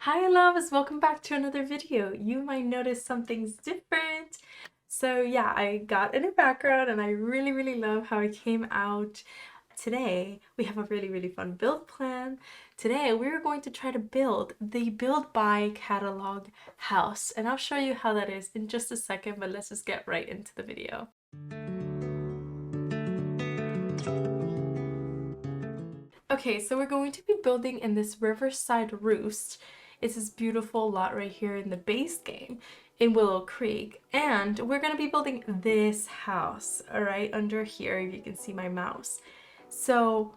Hi loves, welcome back to another video. You might notice something's different. So yeah, I got a new background and I really love how it came out. Today we have a really fun build plan. Today we're going to try to build the Build by catalog house, and I'll show you how that is in just a second, but let's just get right into the video. Okay, so we're going to be building in this Riverside Roost. It's this beautiful lot right here in the base game in Willow Creek, and we're going to be building this house, all right, under here. You can see my mouse. So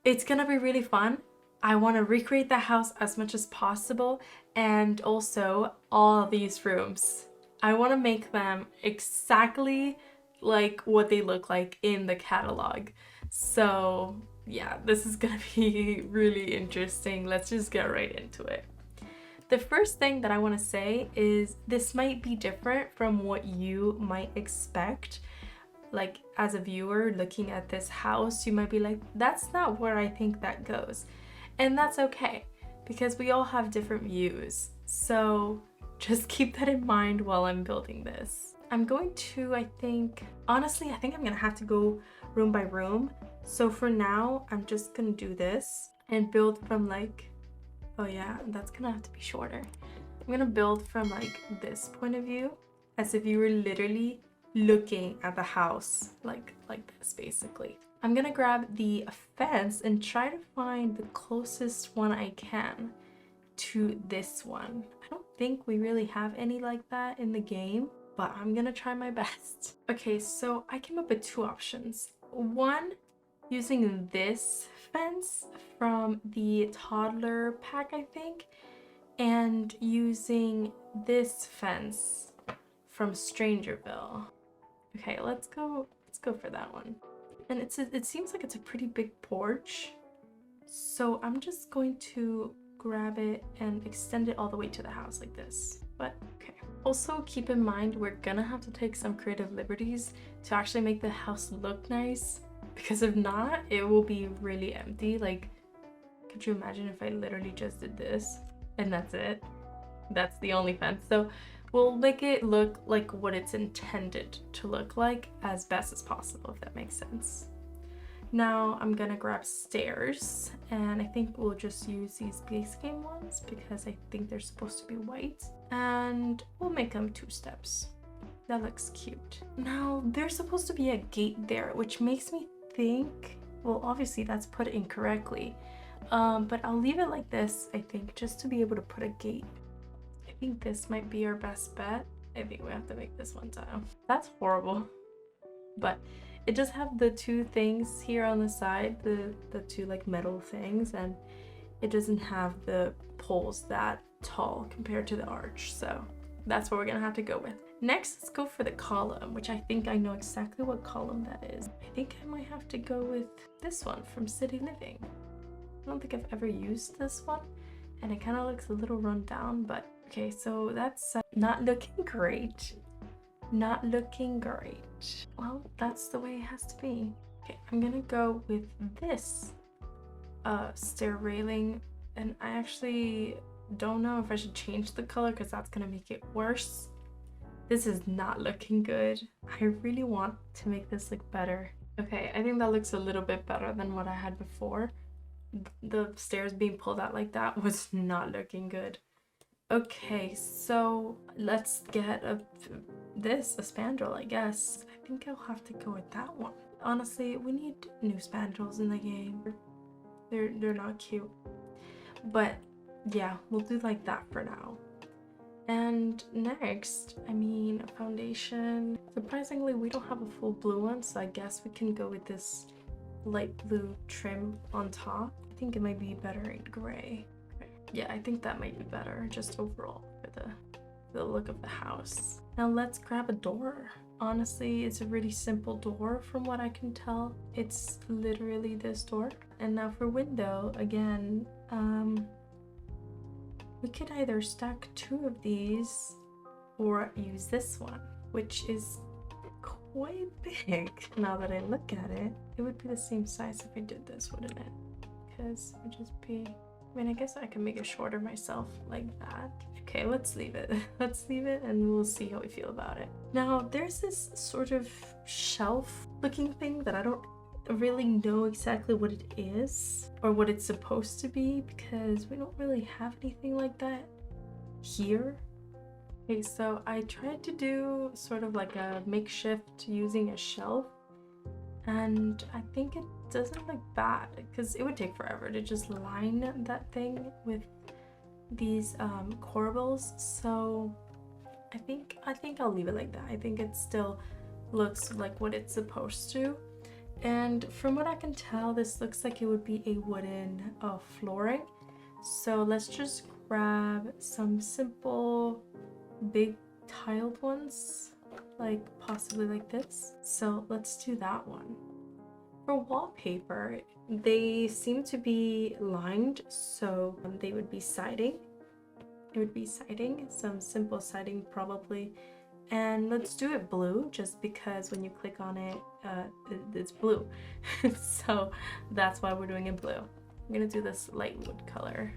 it's going to be really fun. I want to recreate the house as much as possible, and also all of these rooms. I want to make them exactly like what they look like in the catalog. So yeah, this is gonna be really interesting. Let's just get right into it. The first thing that I want to say is this might be different from what you might expect. Like as a viewer looking at this house, you might be like, that's not where I think that goes. And that's okay, because we all have different views. So just keep that in mind while I'm building this. I'm going to, honestly, I think I'm gonna have to go room by room. So for now, I'm just gonna do this and build from like, oh yeah, that's gonna have to be shorter. I'm gonna build from like this point of view, as if you were literally looking at the house like this basically. I'm gonna grab the fence and try to find the closest one I can to this one. I don't think we really have any like that in the game, but I'm gonna try my best. Okay, so I came up with two options. One, using this fence from the toddler pack, I think, and using this fence from Strangerville. Okay, let's go for that one. And it seems like it's a pretty big porch, so I'm just going to grab it and extend it all the way to the house like this. But okay. Also keep in mind we're gonna have to take some creative liberties to actually make the house look nice, because if not, it will be really empty. Like, could you imagine if I literally just did this and that's it? That's the only fence. So we'll make it look like what it's intended to look like as best as possible, if that makes sense. Now I'm gonna grab stairs, and I think we'll just use these base game ones because I think they're supposed to be white, and we'll make them 2 steps. That looks cute. Now there's supposed to be a gate there, which makes me think, well, obviously that's put incorrectly, but I'll leave it like this, I think, just to be able to put a gate. I think this might be our best bet. I think we have to make this one time. That's horrible, but it does have the 2 things here on the side, the 2 like metal things, and it doesn't have the poles that tall compared to the arch, so that's what we're gonna have to go with. Next, let's go for the column, which I think I know exactly what column that is. I think I might have to go with this one from City Living. I don't think I've ever used this one, and it kind of looks a little run down, but okay, so that's not looking great. Not looking great. Well, that's the way it has to be. Okay, I'm gonna go with this stair railing, and I actually don't know if I should change the color because that's gonna make it worse. This is not looking good. I really want to make this look better. Okay, I think that looks a little bit better than what I had before. The stairs being pulled out like that was not looking good. Okay, so let's get a spandrel, I guess. I think I'll have to go with that one. Honestly, we need new spandrels in the game. They're not cute. But yeah, we'll do like that for now. And next, I mean, a foundation. Surprisingly, we don't have a full blue one, so I guess we can go with this light blue trim on top. I think it might be better in gray. Yeah, I think that might be better just overall for the look of the house. Now let's grab a door. Honestly, it's a really simple door from what I can tell. It's literally this door. And now for window, again, we could either stack 2 of these or use this one, which is quite big. Now that I look at it, it would be the same size if I did this, wouldn't it? Because it would just be I mean, I guess I can make it shorter myself like that. Okay, let's leave it. Let's leave it and we'll see how we feel about it. Now, there's this sort of shelf looking thing that I don't really know exactly what it is or what it's supposed to be because we don't really have anything like that here. Okay, so I tried to do sort of like a makeshift using a shelf, and I think it doesn't look bad because it would take forever to just line that thing with these corbels. So I think I'll leave it like that. I think it still looks like what it's supposed to. And from what I can tell, this looks like it would be a wooden flooring. So let's just grab some simple big tiled ones, like possibly like this. So let's do that one. For wallpaper, they seem to be lined, so they would be siding. It would be siding, some simple siding probably. And let's do it blue just because when you click on it, it's blue. So that's why we're doing it blue. I'm gonna do this light wood color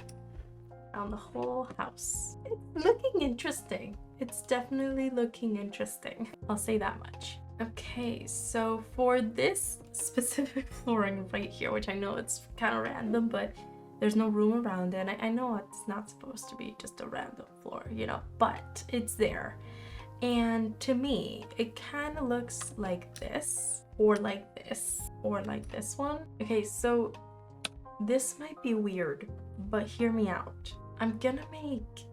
around the whole house. It's looking interesting. It's definitely looking interesting. I'll say that much. Okay, so for this specific flooring right here, which I know it's kind of random, but there's no room around it. And I know it's not supposed to be just a random floor, you know, but it's there. And to me, it kind of looks like this, or like this, or like this one. Okay, so this might be weird, but hear me out. I'm gonna make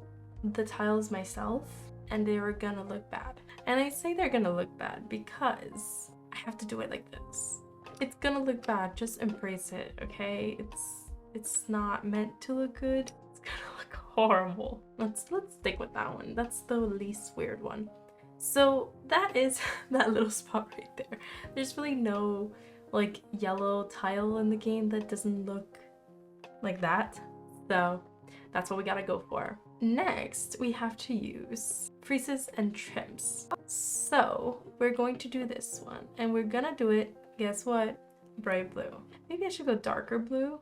the tiles myself, and they're gonna look bad. And I say they're gonna look bad because I have to do it like this. It's gonna look bad, just embrace it, okay? It's not meant to look good. It's gonna look horrible. Let's stick with that one. That's the least weird one. So that is that little spot right there. There's really no like yellow tile in the game that doesn't look like that. So that's what we gotta go for. Next, we have to use creases and trims. So we're going to do this one, and we're gonna do it, guess what? Bright blue. Maybe I should go darker blue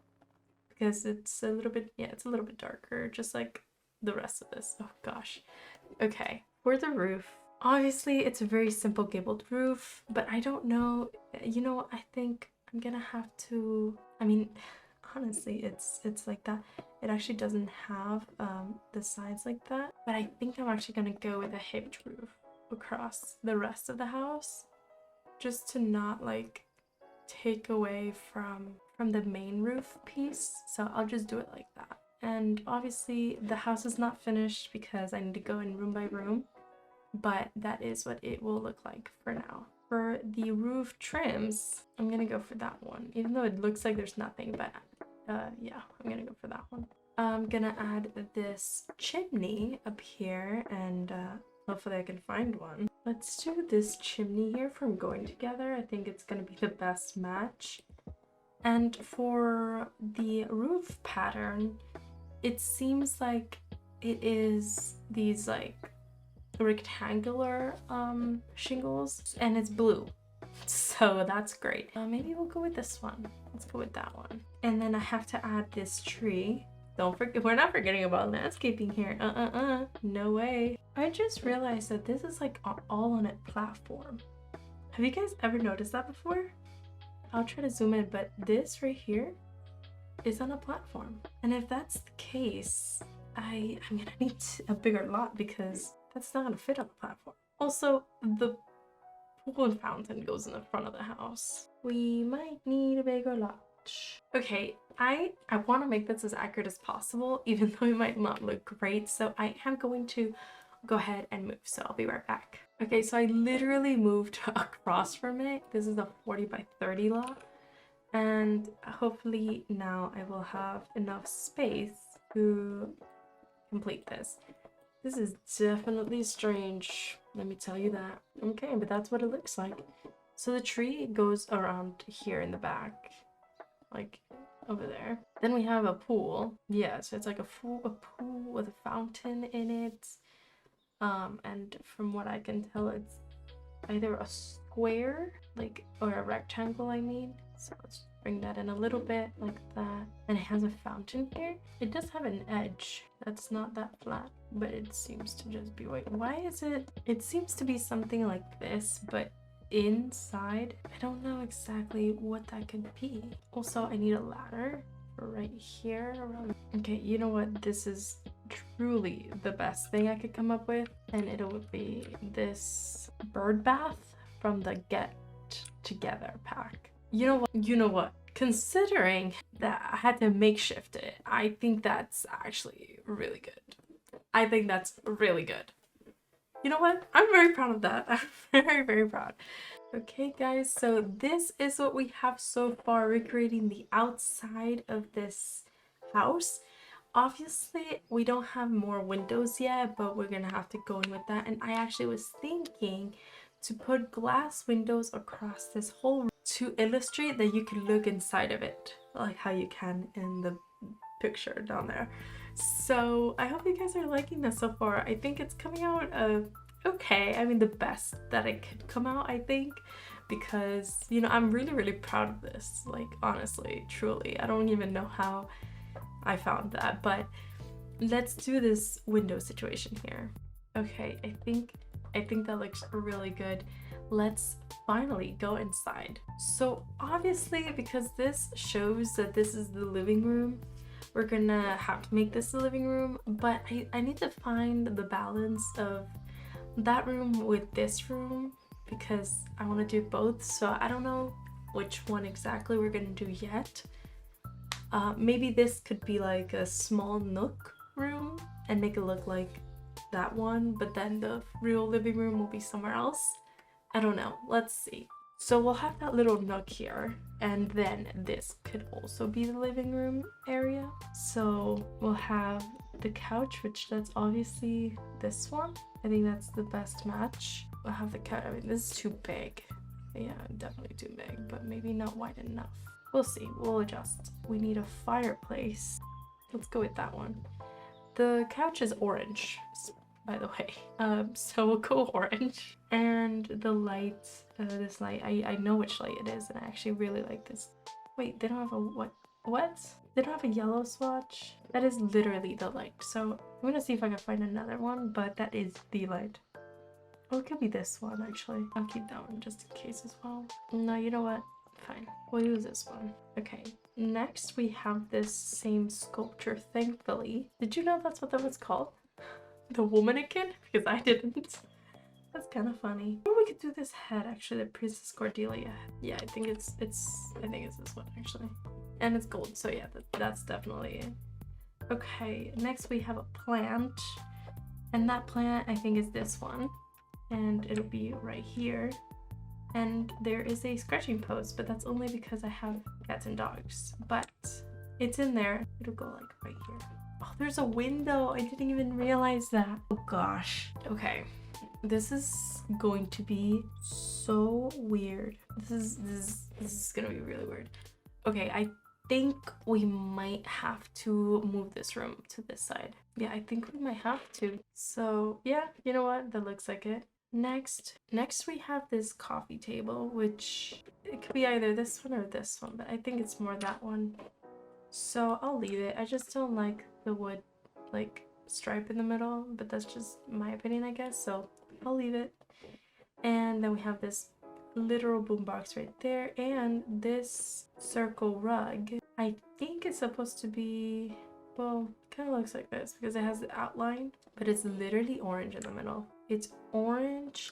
because it's a little bit, yeah, it's a little bit darker, just like the rest of this. Oh gosh. Okay, for the roof, obviously it's a very simple gabled roof, but I don't know, you know, I think I'm gonna have to, I mean, honestly, it's like that. It actually doesn't have the sides like that, but I think I'm actually gonna go with a hipped roof across the rest of the house, just to not like take away from the main roof piece. So I'll just do it like that. And obviously the house is not finished because I need to go in room by room, but that is what it will look like for now. For the roof trims, I'm gonna go for that one, even though it looks like there's nothing, but yeah, I'm gonna go for that one. I'm gonna add this chimney up here, and hopefully I can find one. Let's do this chimney here from Going Together. I think it's gonna be the best match. And for the roof pattern, it seems like it is these like rectangular shingles, and it's blue, so that's great. Maybe we'll go with this one. Let's go with that one. And then I have to add this tree. Don't forget, we're not forgetting about landscaping here. No way. I just realized that this is like all on a platform. Have you guys ever noticed that before? I'll try to zoom in, but this right here is on a platform. And if that's the case, I'm gonna need a bigger lot because that's not gonna fit on the platform. Also, the pool and fountain goes in the front of the house. We might need a bigger lot. Okay, I want to make this as accurate as possible, even though it might not look great. So I am going to go ahead and move. So I'll be right back. Okay, so I literally moved across from it. This is a 40 by 30 lot. And hopefully now I will have enough space to complete this. This is definitely strange, let me tell you that. Okay, but that's what it looks like. So the tree goes around here in the back, like over there. Then we have a pool. Yeah, so it's like a pool with a fountain in it. And from what I can tell, it's either a square, like, or a rectangle, I mean. So let's Bring that in a little bit like that. And it has a fountain here. It does have an edge that's not that flat, but it seems to just be white. Why is it? It seems to be something like this, but inside, I don't know exactly what that could be. Also, I need a ladder for right here around. Okay, you know what? This is truly the best thing I could come up with, and it would be this bird bath from the Get Together pack. You know what? You know what? Considering that I had to makeshift it, I think that's actually really good. I think that's really good. You know what? I'm very proud of that. I'm very, very proud. Okay, guys, so this is what we have so far, recreating the outside of this house. Obviously, we don't have more windows yet, but we're gonna have to go in with that. And I actually was thinking to put glass windows across this whole room to illustrate that you can look inside of it, like how you can in the picture down there. So I hope you guys are liking this so far. I think it's coming out okay. I mean, the best that it could come out, I think, because, you know, I'm really, really proud of this. Like, honestly, truly, I don't even know how I found that, but let's do this window situation here. Okay, I think that looks really good. Let's finally go inside. So obviously, because this shows that this is the living room, we're gonna have to make this the living room, but I need to find the balance of that room with this room because I want to do both. So I don't know which one exactly we're gonna do yet. Maybe this could be like a small nook room and make it look like that one, but then the real living room will be somewhere else. I don't know. Let's see. So we'll have that little nook here, and then this could also be the living room area. So we'll have the couch, which that's obviously this one. I think that's the best match. We'll have the couch. I mean, this is too big. Yeah, definitely too big, but maybe not wide enough. We'll see. We'll adjust. We need a fireplace. Let's go with that one. The couch is orange, by the way. So we'll go orange. And the light, this light, I know which light it is, and I actually really like this. Wait, they don't have a what? They don't have a yellow swatch? That is literally the light. So I'm gonna see if I can find another one, but that is the light. Oh, it could be this one, actually. I'll keep that one just in case as well. No, you know what? Fine. We'll use this one. Okay. Next, we have this same sculpture, thankfully. Did you know that's what that was called? The womanikin? Because I didn't. That's kind of funny. Or we could do this head, actually, the Princess Cordelia. Yeah, I think it's this one, actually. And it's gold, so yeah, that's definitely it. Okay, next we have a plant. And that plant, I think, is this one. And it'll be right here. And there is a scratching post, but that's only because I have cats and dogs. But it's in there. It'll go like right here. Oh, there's a window. I didn't even realize that. Oh gosh. Okay. This is going to be so weird. This is gonna be really weird. Okay, I think we might have to move this room to this side. Yeah, I think we might have to. So yeah, you know what? That looks like it. Next we have this coffee table, which it could be either this one or this one, but I think it's more that one. So I'll leave it. I just don't like the wood like stripe in the middle, but that's just my opinion, I guess. So I'll leave it. And then we have this literal boombox right there, and this circle rug. I think it's supposed to be, well, kind of looks like this because it has the outline, but it's literally orange in the middle. It's orange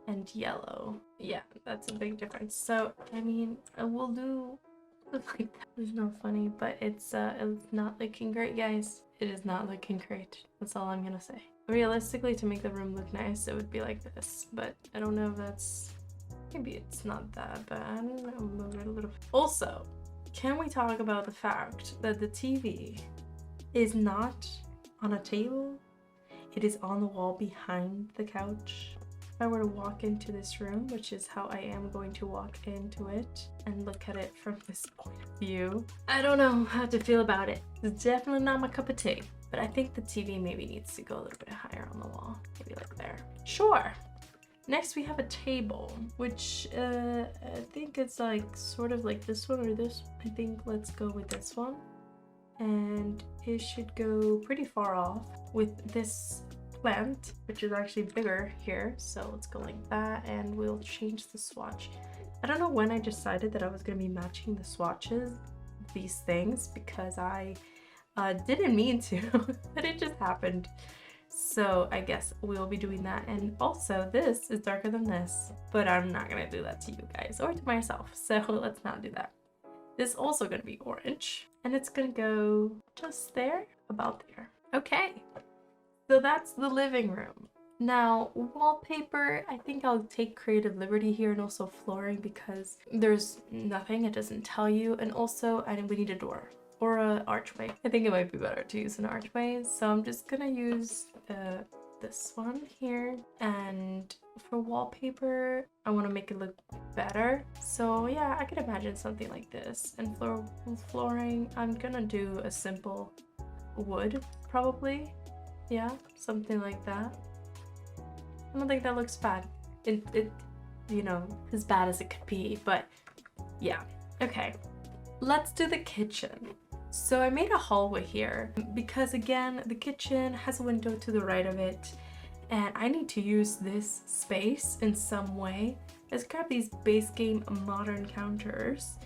and yellow. Yeah, that's a big difference. So I mean, we'll do like that. It's not funny, but it's not looking great, guys. It is not looking great. That's all I'm gonna say. Realistically, to make the room look nice, it would be like this, but I don't know if that's, maybe it's not that bad. I don't know, move it a little. Also, can we talk about the fact that the TV is not on a table? It is on the wall behind the couch. If I were to walk into this room, which is how I am going to walk into it and look at it from this point of view, I don't know how to feel about it. It's definitely not my cup of tea, but I think the TV maybe needs to go a little bit higher on the wall. Maybe like there. Sure. Next we have a table, which I think it's like sort of like this one or this. I think let's go with this one. And it should go pretty far off with this plant, which is actually bigger here. So let's go like that, and we'll change the swatch. I don't know when I decided that I was gonna be matching the swatches, these things, because I didn't mean to, but it just happened. So I guess we'll be doing that. And also this is darker than this, but I'm not gonna do that to you guys or to myself. So let's not do that. This is also gonna be orange, and it's gonna go just there, about there. Okay, so that's the living room. Now, wallpaper, I think I'll take creative liberty here, and also flooring because there's nothing, it doesn't tell you. And also, we need a door or an archway. I think it might be better to use an archway, so I'm just gonna use this one here. And for wallpaper, I want to make it look better, so yeah, I could imagine something like this. And flooring, I'm gonna do a simple wood probably. Yeah, something like that. I don't think that looks bad. It you know, as bad as it could be, but yeah. Okay, let's do the kitchen. So I made a hallway here because, again, the kitchen has a window to the right of it, and I need to use this space in some way. Let's grab these base game modern counters,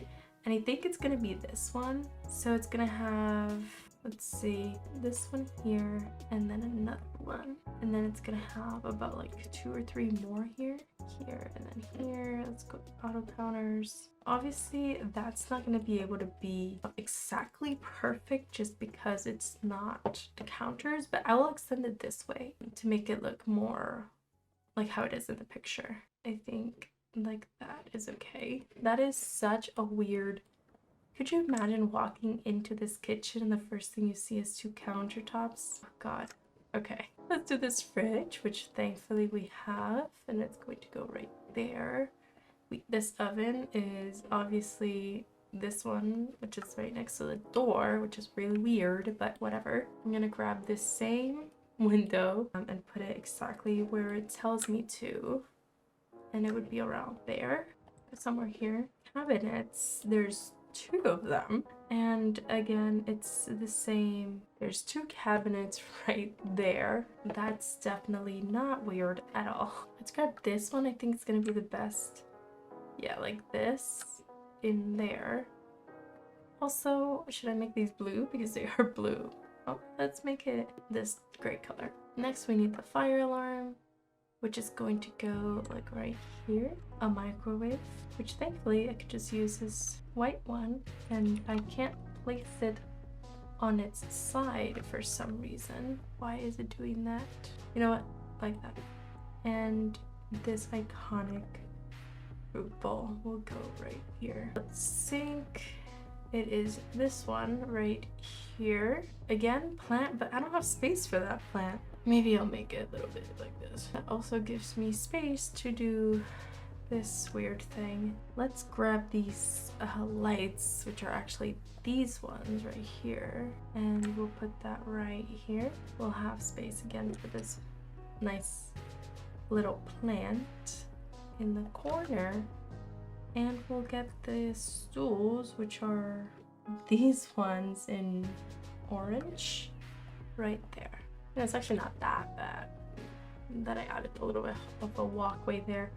and I think it's gonna be this one. So it's gonna have, let's see, this one here, and then another one. And then it's gonna have about like 2 or 3 more here, and then here. Let's go auto counters. Obviously, that's not gonna be able to be exactly perfect just because it's not the counters, but I will extend it this way to make it look more like how it is in the picture. I think like that is okay. That is such a weird... Could you imagine walking into this kitchen and the first thing you see is 2 countertops? Oh god. Okay, let's do this fridge, which thankfully we have, and it's going to go right there. This oven is obviously this one, which is right next to the door, which is really weird, but whatever. I'm gonna grab this same window and put it exactly where it tells me to, and it would be around there, somewhere here. Cabinets, there's 2 of them, and again, it's the same. There's 2 cabinets right there. That's definitely not weird at all. Let's grab this one. I think it's gonna be the best. Yeah, like this in there. Also, should I make these blue? Because they are blue. Oh, let's make it this gray color. Next, we need the fire alarm, which is going to go like right here. A microwave, which thankfully I could just use this white one, and I can't place it on its side for some reason. Why is it doing that? You know what? Like that. And this iconic fruit bowl will go right here. Let's sink. It is this one right here. Again, plant, but I don't have space for that plant. Maybe I'll make it a little bit like this. That also gives me space to do this weird thing. Let's grab these lights, which are actually these ones right here, and we'll put that right here. We'll have space again for this nice little plant in the corner, and we'll get the stools, which are these ones in orange, right there. And it's actually not that bad that I added a little bit of a walkway there,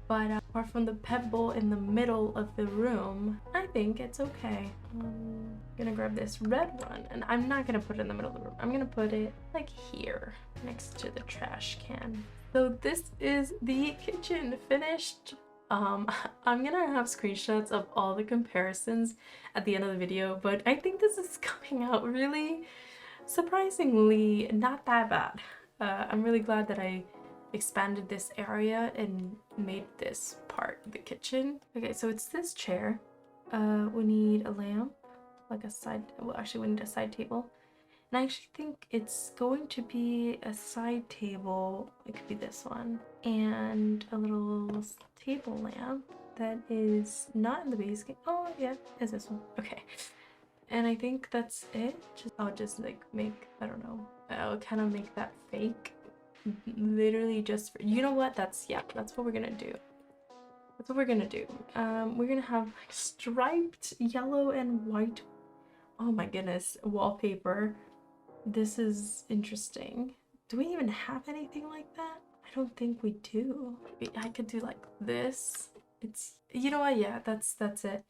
but apart from the pebble in the middle of the room, I think it's okay. I'm gonna grab this red one, and I'm not gonna put it in the middle of the room. I'm gonna put it like here next to the trash can. So this is the kitchen finished. I'm gonna have screenshots of all the comparisons at the end of the video, but I think this is coming out really surprisingly not that bad. I'm really glad that I expanded this area and made this part the kitchen. Okay, so it's this chair. We need a lamp, like a side, well actually we need a side table. And I actually think it's going to be a side table. It could be this one. And a little table lamp that is not in the base game. Oh yeah, it's this one. Okay. And I think that's it. I'll just like make, I don't know, I'll kind of make that fake literally just for, you know what? That's what we're gonna do. That's what we're gonna do. We're gonna have like striped yellow and white. Oh my goodness, wallpaper. This is interesting. Do we even have anything like that? I don't think we do. I could do like this. It's, you know what? Yeah, that's it.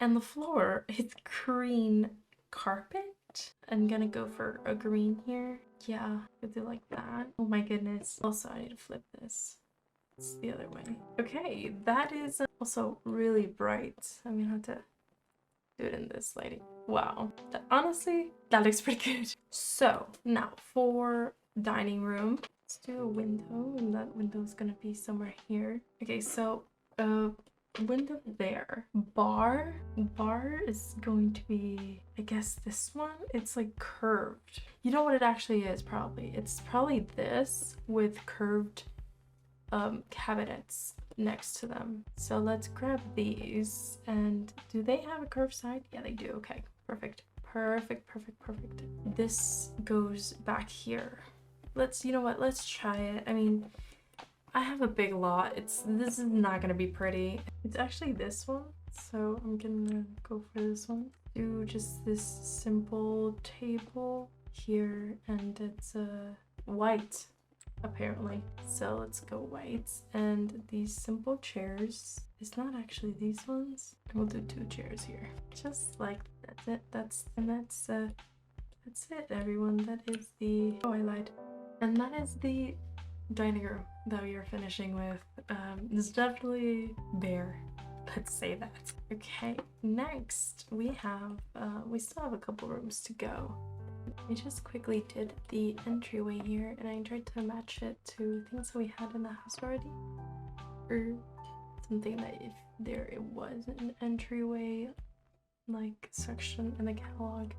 And the floor, it's green carpet. I'm gonna go for a green here. Yeah, I could do like that. Oh my goodness. Also, I need to flip this. It's the other way. Okay, that is also really bright. I'm gonna have to do it in this lighting. Wow. Honestly, that looks pretty good. So now for dining room, let's do a window, and that window is gonna be somewhere here. Okay, so window there. Bar is going to be, I guess, this one. It's like curved. You know what it actually is? Probably it's probably this with curved cabinets next to them. So let's grab these. And do they have a curved side? Yeah, they do. Okay, perfect. This goes back here. You know what, let's try it. I mean, I have a big lot. This is not gonna be pretty. It's actually this one, so I'm gonna go for this one. Do just this simple table here, and it's white apparently. So let's go white. And these simple chairs, it's not actually these ones. We'll do 2 chairs here. Just like that's it. That's it, everyone. That is the, oh, I lied. And that is the dining room that we are finishing with. It's definitely bare. Let's say that. Okay, next we have, we still have a couple rooms to go. I just quickly did the entryway here, and I tried to match it to things that we had in the house already, or something that if it was an entryway like section in the catalog,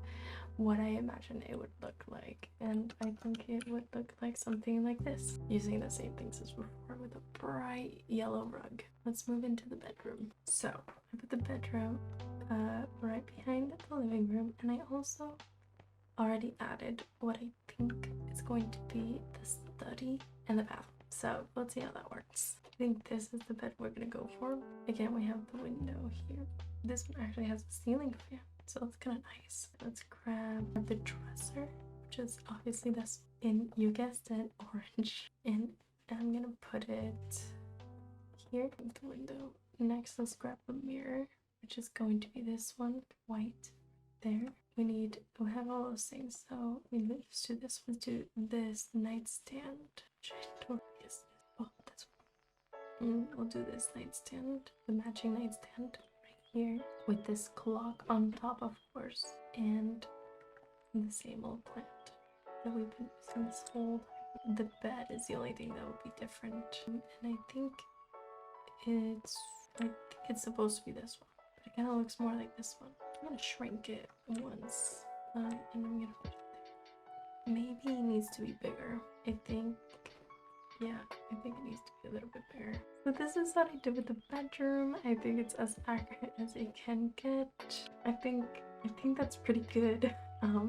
what I imagine it would look like. And I think it would look like something like this, using the same things as before with a bright yellow rug. Let's move into the bedroom. So I put the bedroom right behind the living room, and I also already added what I think is going to be the study and the bathroom. So let's see how that works. I think this is the bed we're gonna go for. Again, we have the window here. This one actually has a ceiling fan, so that's kind of nice. Let's grab the dresser, which is obviously this in, you guessed it, orange. And I'm gonna put it here with the window. Next, let's grab the mirror, which is going to be this one, white. There. We have all those things, so let's do this. Let's do this nightstand, which I don't guess. Oh, that's one. We'll do this nightstand, the matching nightstand right here, with this clock on top, of course, and the same old plant that we've been using this whole time. The bed is the only thing that would be different, and I think it's supposed to be this one, but it kind of looks more like this one. I'm gonna shrink it once, and I'm gonna put it there. Maybe it needs to be bigger. I think it needs to be a little bit bigger. So this is what I did with the bedroom. I think it's as accurate as it can get. I think that's pretty good.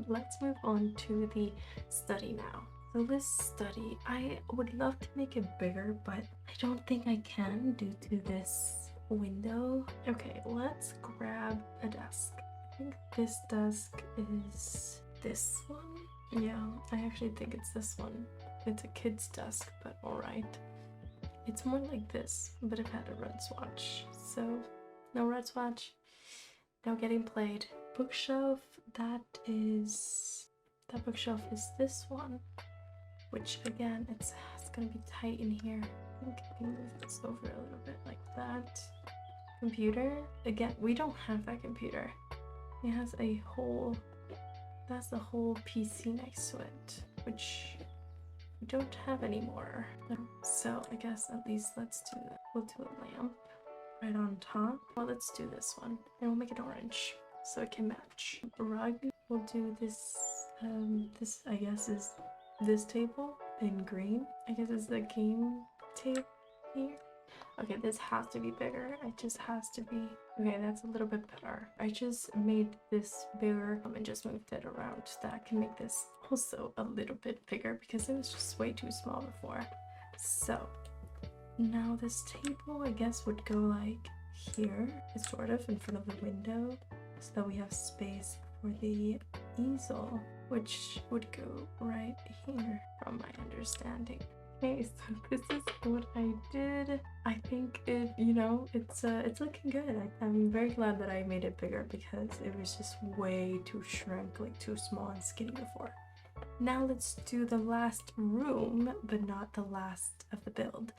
Let's move on to the study now. So this study, I would love to make it bigger, but I don't think I can due to this window. Okay, let's grab a desk. I think this desk is this one. Yeah, I actually think it's this one. It's a kid's desk, but alright. It's more like this, but it had a red swatch. So no red swatch, no getting played. Bookshelf, that bookshelf is this one, which again, it's gonna be tight in here. I think I can move this over a little bit like that. Computer, again, we don't have that computer. It has that's the whole PC next to it, which we don't have anymore. So I guess at least let's do that. We'll do a lamp right on top. Well, let's do this one, and we'll make it orange so it can match. Rug, we'll do this, this I guess is this table in green. I guess it's the game table here. Okay, this has to be bigger. It just has to be. Okay, that's a little bit better. I just made this bigger and just moved it around so that I can make this also a little bit bigger because it was just way too small before. So now this table, I guess, would go like here, sort of in front of the window, so that we have space for the easel, which would go right here from my understanding. Okay, so this is what I did. I think it, you know, it's looking good. I'm very glad that I made it bigger because it was just way too shrunk, like too small and skinny before. Now let's do the last room, but not the last of the build.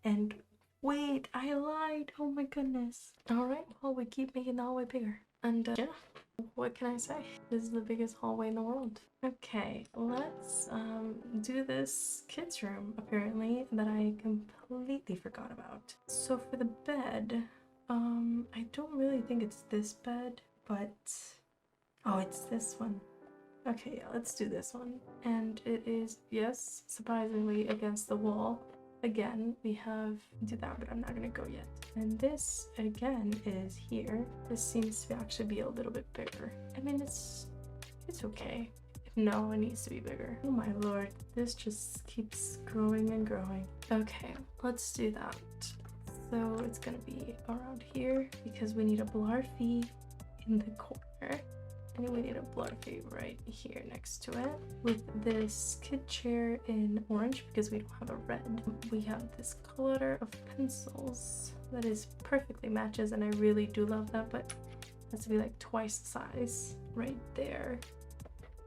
And wait, I lied. Oh my goodness. All right, well, we keep making the hallway bigger. And yeah, what can I say? This is the biggest hallway in the world. Okay, let's do this kids room apparently that I completely forgot about. So for the bed, I don't really think it's this bed, but oh, it's this one. Okay, yeah, let's do this one. And it is, yes, surprisingly against the wall. Again, we have do that, but I'm not gonna go yet. And this again is here. This seems to actually be a little bit bigger. I mean, it's okay. No, it needs to be bigger. Oh my lord, this just keeps growing and growing. Okay, let's do that. So it's gonna be around here because we need a blarfy in the corner. And we need a blarfy right here next to it with this kid chair in orange because we don't have a red. We have this clutter of pencils that is perfectly matches, and I really do love that, but it has to be like twice the size right there.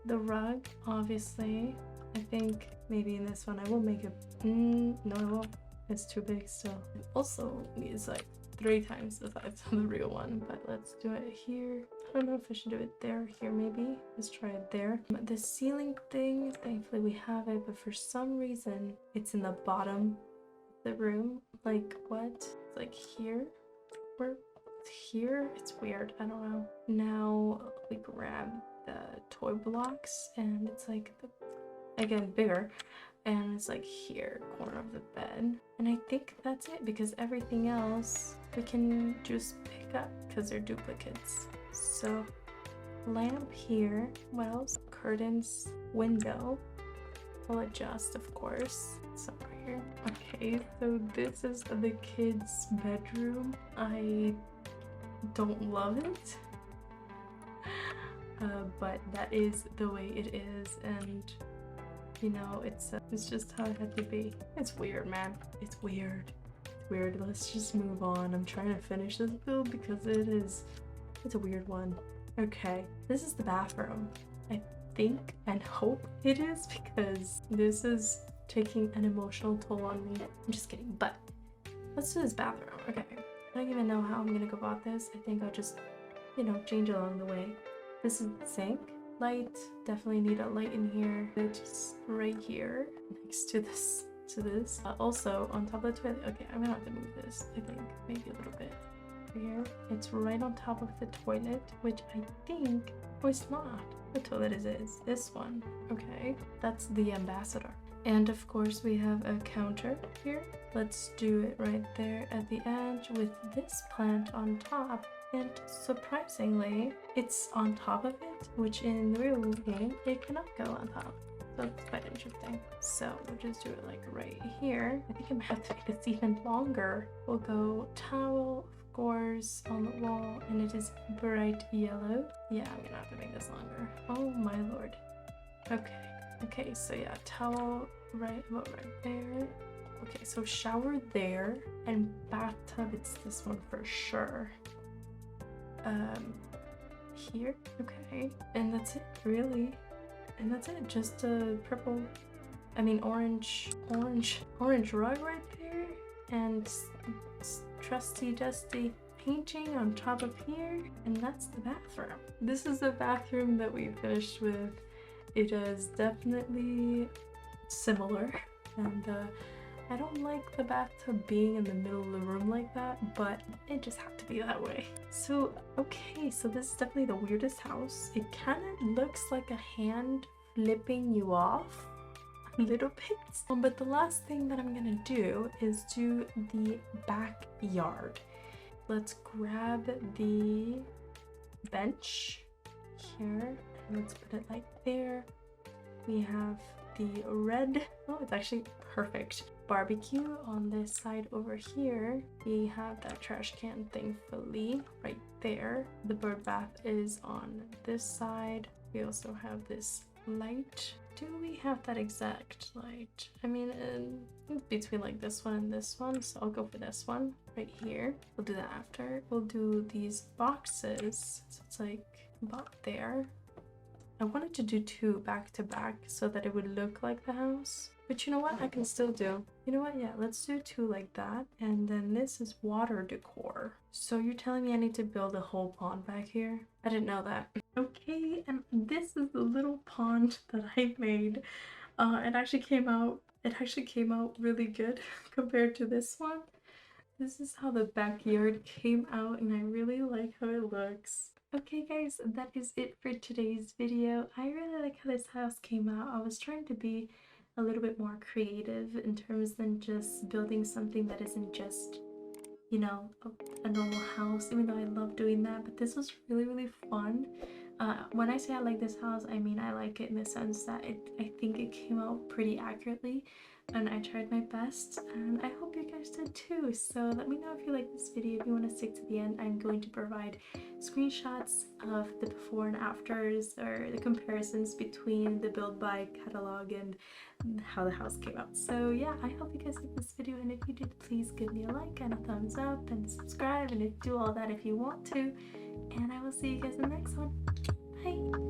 The rug, obviously, I think maybe in this one I will make it, no I won't, it's too big still. It also needs like 3 times the size of the real one, but let's do it here. I don't know if I should do it there or here maybe. Let's try it there. The ceiling thing, thankfully we have it, but for some reason it's in the bottom of the room. Like what? It's like here? Where? It's here? It's weird. I don't know. Now we grab the toy blocks and it's like again bigger. And it's like here, corner of the bed. And I think that's it because everything else we can just pick up because they're duplicates. So lamp here, what else? Curtains, window. We'll adjust, of course. Somewhere here. Okay, so this is the kids' bedroom. I don't love it. But that is the way it is, and you know, it's just how it had to be. It's weird, man. It's weird. It's weird. Let's just move on. I'm trying to finish this build because it's a weird one. Okay, this is the bathroom. I think and hope it is because this is taking an emotional toll on me. I'm just kidding, but let's do this bathroom. Okay, I don't even know how I'm gonna go about this. I think I'll just, you know, change along the way. This is the sink. Light, definitely need a light in here. It's right here next to this. Also on top of the toilet. Okay, I'm gonna have to move this. I think maybe a little bit here. It's right on top of the toilet, which I think, oh, it's not. The toilet is this one. Okay, that's the ambassador. And of course we have a counter here. Let's do it right there at the edge with this plant on top. And surprisingly, it's on top of it, which in the real game, it cannot go on top. So it's quite interesting. So we'll just do it like right here. I think I'm gonna have to make this even longer. We'll go towel, of course, on the wall, and it is bright yellow. Yeah, I'm gonna have to make this longer. Oh my lord. Okay, so yeah, towel right about right there. Okay, so shower there, and bathtub, it's this one for sure. Here, okay, and that's it, really, and that's it. Just a purple, I mean orange rug right there, and trusty dusty painting on top of here, and that's the bathroom. This is the bathroom that we finished with. It is definitely similar, and I don't like the bathtub being in the middle of the room like that, but it just had to be that way. So, okay, so this is definitely the weirdest house. It kind of looks like a hand flipping you off. little bits. But the last thing that I'm gonna do is do the backyard. Let's grab the bench here and let's put it like there. We have the red, oh, it's actually perfect, barbecue on this side over here. We have that trash can, thankfully, right there. The bird bath is on this side. We also have this light. Do we have that exact light? I mean, it's between like this one and this one, so I'll go for this one right here. We'll do that after. We'll do these boxes, so it's like about there. I wanted to do 2 back to back so that it would look like the house, but you know what, I can still do. You know what, yeah, let's do 2 like that. And then this is water decor. So you're telling me I need to build a whole pond back here? I didn't know that. Okay, and this is the little pond that I made. It actually came out really good compared to this one. This is how the backyard came out, and I really like how it looks. Okay guys, that is it for today's video. I really like how this house came out. I was trying to be a little bit more creative in terms than just building something that isn't just, you know, a normal house, even though I love doing that. But this was really fun. When I say I like this house, I mean I like it in the sense that I think it came out pretty accurately, and I tried my best, and I hope you guys did too. So let me know if you like this video. If you want to stick to the end, I'm going to provide screenshots of the before and afters, or the comparisons between the build by catalog and how the house came out. So yeah, I hope you guys liked this video, and if you did, please give me a like and a thumbs up and subscribe, and do all that if you want to. And I will see you guys in the next one. Bye!